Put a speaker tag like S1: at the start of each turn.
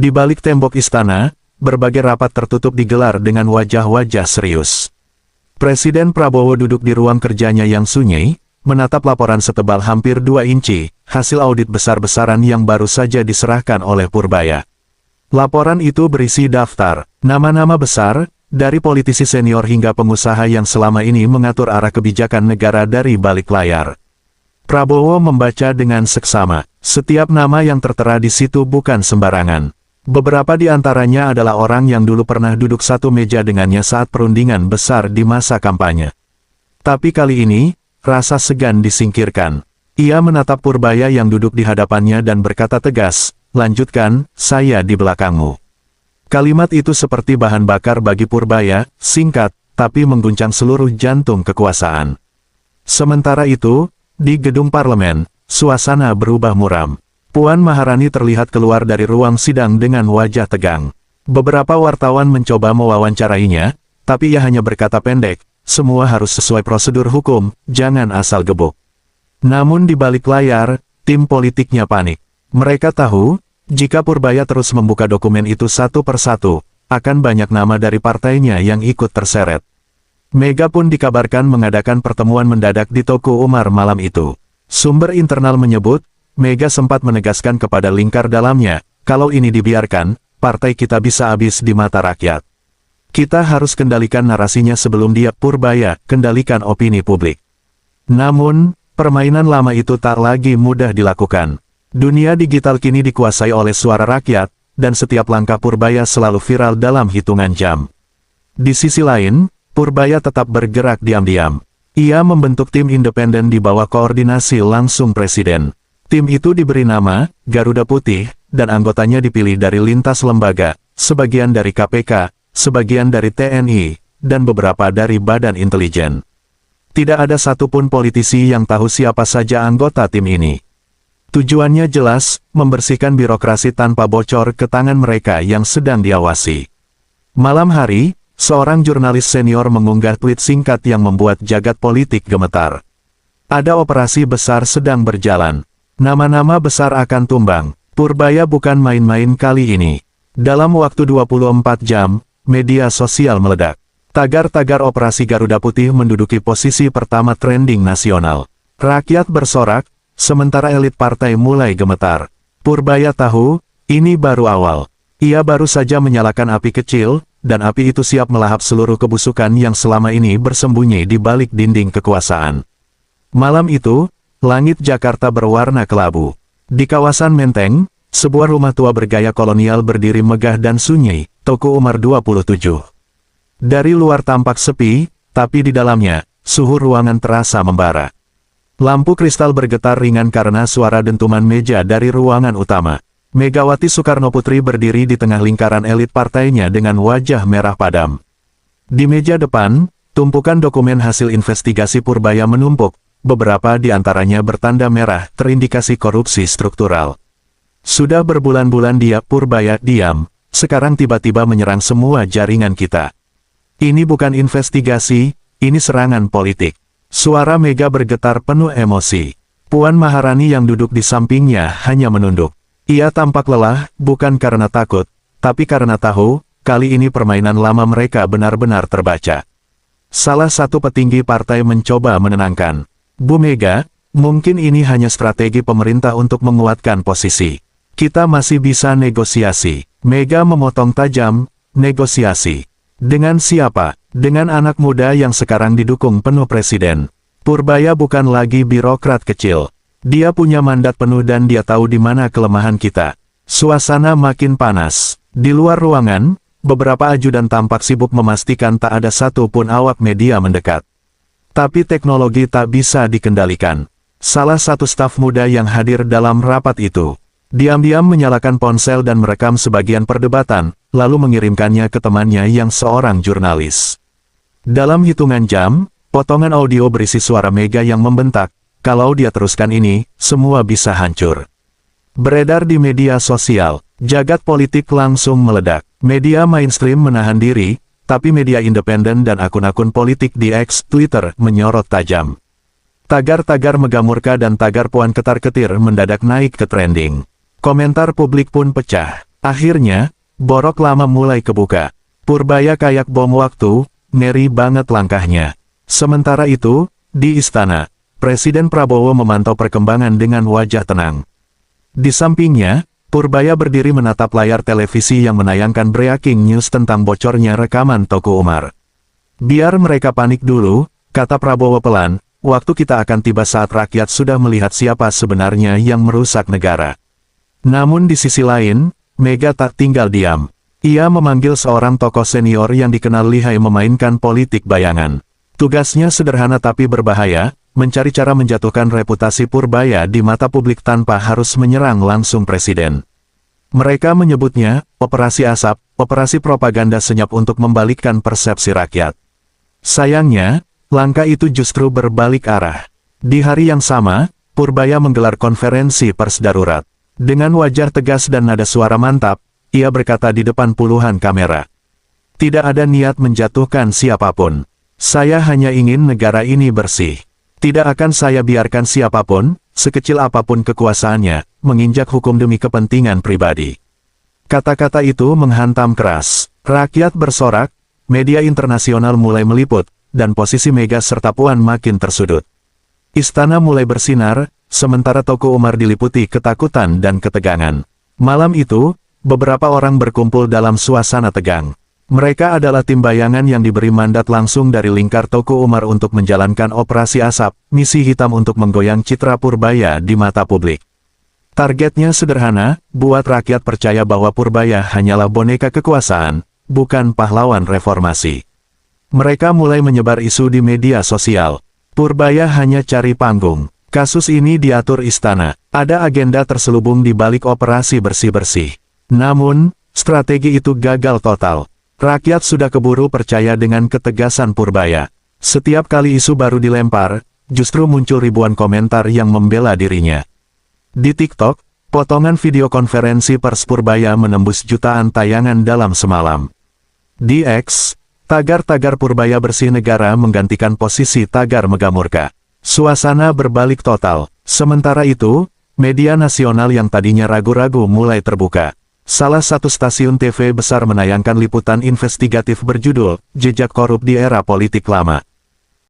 S1: Di balik tembok istana, berbagai rapat tertutup digelar dengan wajah-wajah serius. Presiden Prabowo duduk di ruang kerjanya yang sunyi, menatap laporan setebal hampir 2 inci, hasil audit besar-besaran yang baru saja diserahkan oleh Purbaya. Laporan itu berisi daftar nama-nama besar, dari politisi senior hingga pengusaha yang selama ini mengatur arah kebijakan negara dari balik layar. Prabowo membaca dengan seksama, setiap nama yang tertera di situ bukan sembarangan. Beberapa di antaranya adalah orang yang dulu pernah duduk satu meja dengannya saat perundingan besar di masa kampanye. Tapi kali ini, rasa segan disingkirkan. Ia menatap Purbaya yang duduk di hadapannya dan berkata tegas, "Lanjutkan, saya di belakangmu." Kalimat itu seperti bahan bakar bagi Purbaya, singkat, tapi mengguncang seluruh jantung kekuasaan. Sementara itu, di gedung parlemen, suasana berubah muram. Puan Maharani terlihat keluar dari ruang sidang dengan wajah tegang. Beberapa wartawan mencoba mewawancarainya, tapi ia hanya berkata pendek, "Semua harus sesuai prosedur hukum, jangan asal gebuk." Namun di balik layar, tim politiknya panik. Mereka tahu, jika Purbaya terus membuka dokumen itu satu persatu, akan banyak nama dari partainya yang ikut terseret. Mega pun dikabarkan mengadakan pertemuan mendadak di Toko Umar malam itu. Sumber internal menyebut, Mega sempat menegaskan kepada lingkar dalamnya, kalau ini dibiarkan, partai kita bisa habis di mata rakyat. Kita harus kendalikan narasinya sebelum dia, Purbaya, kendalikan opini publik. Namun, permainan lama itu tak lagi mudah dilakukan. Dunia digital kini dikuasai oleh suara rakyat, dan setiap langkah Purbaya selalu viral dalam hitungan jam. Di sisi lain, Purbaya tetap bergerak diam-diam. Ia membentuk tim independen di bawah koordinasi langsung Presiden. Tim itu diberi nama, Garuda Putih, dan anggotanya dipilih dari lintas lembaga, sebagian dari KPK, sebagian dari TNI, dan beberapa dari Badan Intelijen. Tidak ada satupun politisi yang tahu siapa saja anggota tim ini. Tujuannya jelas, membersihkan birokrasi tanpa bocor ke tangan mereka yang sedang diawasi. Malam hari, seorang jurnalis senior mengunggah tweet singkat yang membuat jagat politik gemetar. Ada operasi besar sedang berjalan. Nama-nama besar akan tumbang. Purbaya bukan main-main kali ini. Dalam waktu 24 jam, media sosial meledak. Tagar-tagar operasi Garuda Putih menduduki posisi pertama trending nasional. Rakyat bersorak, sementara elit partai mulai gemetar. Purbaya tahu, ini baru awal. Ia baru saja menyalakan api kecil, dan api itu siap melahap seluruh kebusukan yang selama ini bersembunyi di balik dinding kekuasaan. Malam itu, langit Jakarta berwarna kelabu. Di kawasan Menteng, sebuah rumah tua bergaya kolonial berdiri megah dan sunyi, Toko Umar 27. Dari luar tampak sepi, tapi di dalamnya, suhu ruangan terasa membara. Lampu kristal bergetar ringan karena suara dentuman meja dari ruangan utama. Megawati Soekarnoputri berdiri di tengah lingkaran elit partainya dengan wajah merah padam. Di meja depan, tumpukan dokumen hasil investigasi Purbaya menumpuk. Beberapa di antaranya bertanda merah, terindikasi korupsi struktural. Sudah berbulan-bulan dia, Purbaya, diam, sekarang tiba-tiba menyerang semua jaringan kita. Ini bukan investigasi, ini serangan politik. Suara Mega bergetar penuh emosi. Puan Maharani yang duduk di sampingnya hanya menunduk. Ia tampak lelah, bukan karena takut, tapi karena tahu, kali ini permainan lama mereka benar-benar terbaca. Salah satu petinggi partai mencoba menenangkan. Bu Mega, mungkin ini hanya strategi pemerintah untuk menguatkan posisi. Kita masih bisa negosiasi. Mega memotong tajam, negosiasi. Dengan siapa? Dengan anak muda yang sekarang didukung penuh Presiden. Purbaya bukan lagi birokrat kecil. Dia punya mandat penuh dan dia tahu di mana kelemahan kita. Suasana makin panas. Di luar ruangan, beberapa ajudan tampak sibuk memastikan tak ada satupun awak media mendekat. Tapi teknologi tak bisa dikendalikan. Salah satu staf muda yang hadir dalam rapat itu, diam-diam menyalakan ponsel dan merekam sebagian perdebatan, lalu mengirimkannya ke temannya yang seorang jurnalis. Dalam hitungan jam, potongan audio berisi suara Mega yang membentak, kalau dia teruskan ini, semua bisa hancur. Beredar di media sosial, jagat politik langsung meledak. Media mainstream menahan diri, tapi media independen dan akun-akun politik di X, Twitter, menyorot tajam. Tagar-tagar Megamurka dan tagar Puan Ketar-Ketir mendadak naik ke trending. Komentar publik pun pecah. Akhirnya, borok lama mulai kebuka. Purbaya kayak bom waktu, ngeri banget langkahnya. Sementara itu, di istana, Presiden Prabowo memantau perkembangan dengan wajah tenang. Di sampingnya, Purbaya berdiri menatap layar televisi yang menayangkan breaking news tentang bocornya rekaman Teuku Umar. Biar mereka panik dulu, kata Prabowo pelan, waktu kita akan tiba saat rakyat sudah melihat siapa sebenarnya yang merusak negara. Namun di sisi lain, Mega tak tinggal diam. Ia memanggil seorang tokoh senior yang dikenal lihai memainkan politik bayangan. Tugasnya sederhana tapi berbahaya, mencari cara menjatuhkan reputasi Purbaya di mata publik tanpa harus menyerang langsung presiden. Mereka menyebutnya, Operasi Asap, operasi propaganda senyap untuk membalikkan persepsi rakyat. Sayangnya, langkah itu justru berbalik arah. Di hari yang sama, Purbaya menggelar konferensi pers darurat. Dengan wajah tegas dan nada suara mantap, ia berkata di depan puluhan kamera. Tidak ada niat menjatuhkan siapapun. Saya hanya ingin negara ini bersih. Tidak akan saya biarkan siapapun, sekecil apapun kekuasaannya, menginjak hukum demi kepentingan pribadi. Kata-kata itu menghantam keras. Rakyat bersorak, media internasional mulai meliput, dan posisi Mega serta Puan makin tersudut. Istana mulai bersinar, sementara Teuku Umar diliputi ketakutan dan ketegangan. Malam itu, beberapa orang berkumpul dalam suasana tegang. Mereka adalah tim bayangan yang diberi mandat langsung dari lingkar Teuku Umar untuk menjalankan operasi asap, misi hitam untuk menggoyang citra Purbaya di mata publik. Targetnya sederhana, buat rakyat percaya bahwa Purbaya hanyalah boneka kekuasaan, bukan pahlawan reformasi. Mereka mulai menyebar isu di media sosial. Purbaya hanya cari panggung. Kasus ini diatur istana. Ada agenda terselubung di balik operasi bersih-bersih. Namun, strategi itu gagal total. Rakyat sudah keburu percaya dengan ketegasan Purbaya. Setiap kali isu baru dilempar, justru muncul ribuan komentar yang membela dirinya. Di TikTok, potongan video konferensi pers Purbaya menembus jutaan tayangan dalam semalam. Di X, tagar-tagar Purbaya bersih negara menggantikan posisi tagar megamurka. Suasana berbalik total. Sementara itu, media nasional yang tadinya ragu-ragu mulai terbuka. Salah satu stasiun TV besar menayangkan liputan investigatif berjudul, Jejak Korup di Era Politik Lama.